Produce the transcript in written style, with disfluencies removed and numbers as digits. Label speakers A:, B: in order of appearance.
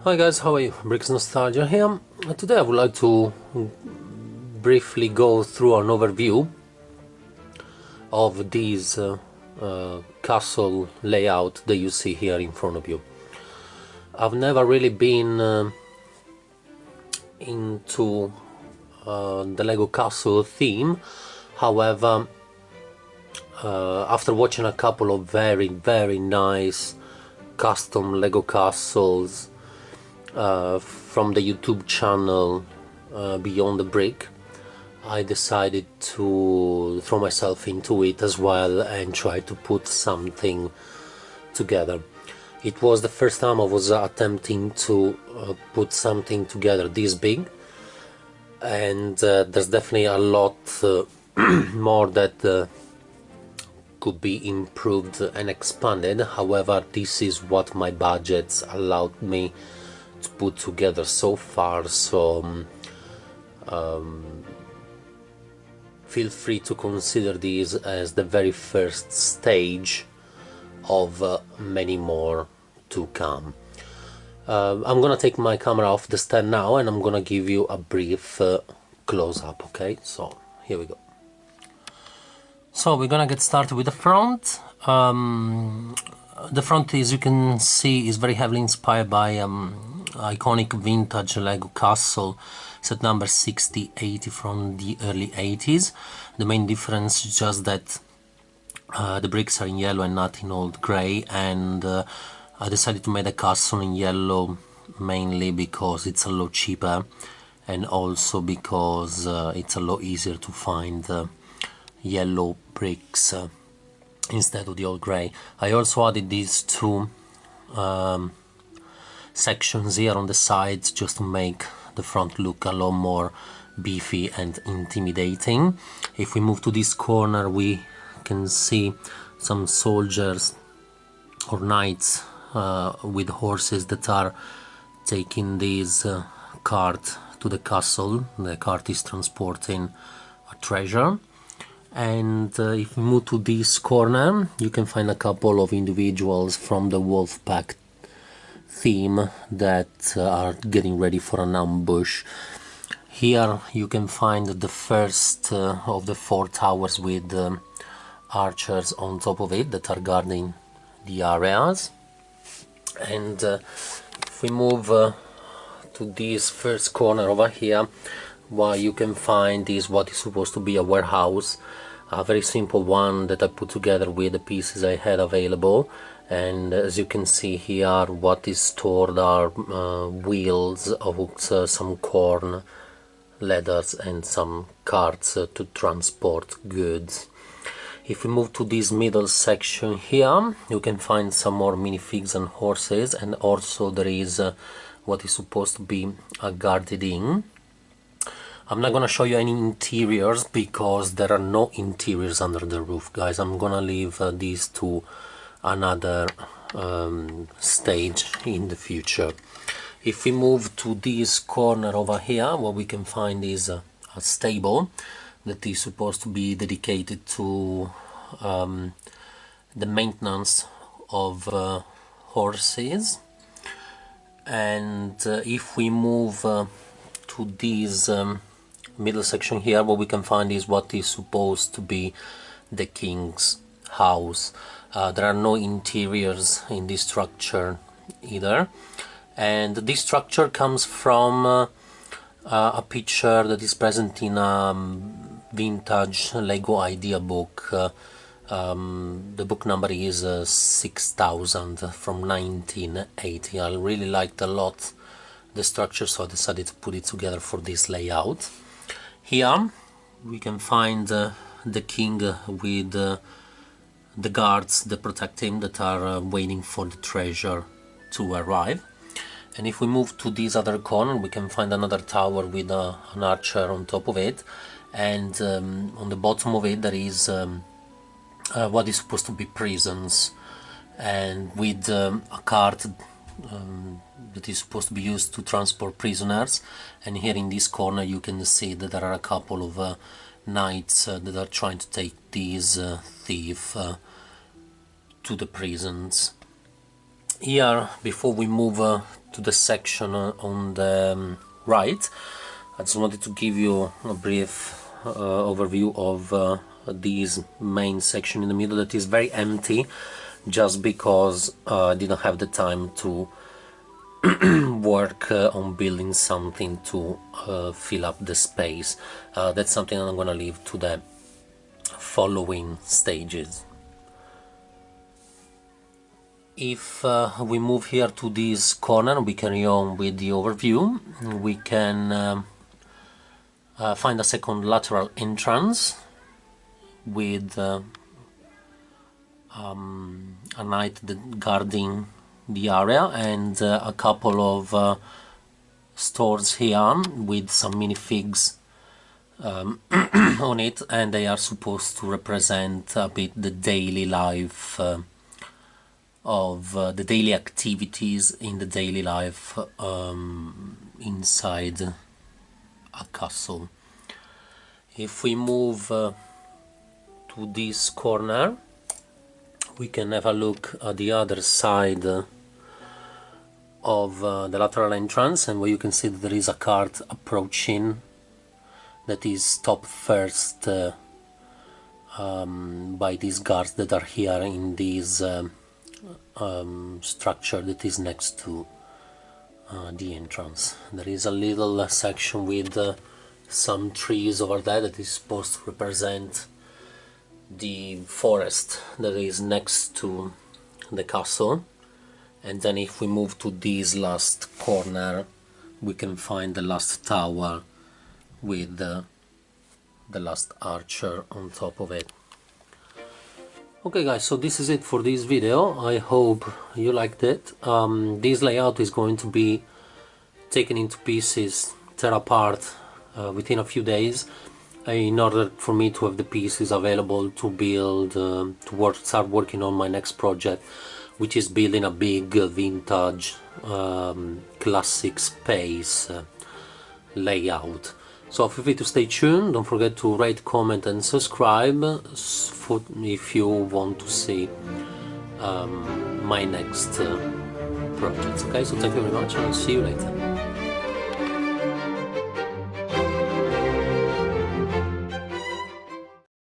A: Hi guys, how are you? Bricks Nostalgia here. Today I would like to briefly go through an overview of this castle layout that you see here in front of you. I've never really been into the Lego castle theme. However, after watching a couple of very nice custom Lego castles from the YouTube channel Beyond the Brick, I decided to throw myself into it as well and try to put something together. It was the first time I was attempting to put something together this big, and there's definitely a lot more that could be improved and expanded. However, this is what my budgets allowed me to put together so far, so feel free to consider this as the very first stage of many more to come. I'm gonna take my camera off the stand now and I'm gonna give you a brief close-up. Okay, so here we go. So we're gonna get started with the front. The front, as you can see, is very heavily inspired by iconic vintage Lego castle set number 6080 from the early 80s. The main difference is just that the bricks are in yellow and not in old grey, and I decided to make the castle in yellow mainly because it's a lot cheaper, and also because it's a lot easier to find yellow bricks instead of the old grey. I also added these two sections here on the sides just to make the front look a lot more beefy and intimidating. If we move to this corner, we can see some soldiers or knights with horses that are taking this cart to the castle. The cart is transporting a treasure. And if we move to this corner, you can find a couple of individuals from the Wolfpack theme that are getting ready for an ambush. Here you can find the first of the 4 towers with archers on top of it that are guarding the areas. And if we move to this first corner over here, what you can find is what is supposed to be a warehouse, a very simple one that I put together with the pieces I had available. And as you can see here, what is stored are wheels, hooks, some corn, ladders and some carts to transport goods. If we move to this middle section here, you can find some more minifigs and horses, and also there is what is supposed to be a guarded inn. I'm not gonna show you any interiors because there are no interiors under the roof, guys. I'm gonna leave these to another stage in the future. If we move to this corner over here, what we can find is a stable that is supposed to be dedicated to the maintenance of horses. And if we move to this middle section here, what we can find is what is supposed to be the king's house. There are no interiors in this structure either, and this structure comes from a picture that is present in a vintage Lego idea book. The book number is 6000 from 1980. I really liked a lot the structure, so I decided to put it together for this layout. Here we can find the king with the guards that protect him, that are waiting for the treasure to arrive. And if we move to this other corner, we can find another tower with an archer on top of it, and on the bottom of it there is what is supposed to be prisons, and with a cart that is supposed to be used to transport prisoners. And here in this corner you can see that there are a couple of knights that are trying to take these thief to the prisons. Here, before we move to the section on the right, I just wanted to give you a brief overview of this main section in the middle that is very empty, just because I didn't have the time to work on building something to fill up the space. That's something I'm gonna leave to the following stages. If we move here to this corner, we carry on with the overview. We can find a second lateral entrance with a knight guarding the area, and a couple of stores here with some minifigs on it, and they are supposed to represent a bit the daily life of the daily activities in the daily life inside a castle. If we move to this corner, we can have a look at the other side of the lateral entrance, and where you can see that there is a cart approaching that is stopped first by these guards that are here in this structure that is next to the entrance. There is a little section with some trees over there that is supposed to represent the forest that is next to the castle. And then if we move to this last corner, we can find the last tower with the last archer on top of it. Okay guys, so this is it for this video. I hope you liked it. This layout is going to be taken into pieces, tear apart within a few days, in order for me to have the pieces available to build, start working on my next project, which is building a big vintage classic space layout. So feel free to stay tuned. Don't forget to rate, comment and subscribe if you want to see my next projects. Okay, so thank you very much and I'll see you later.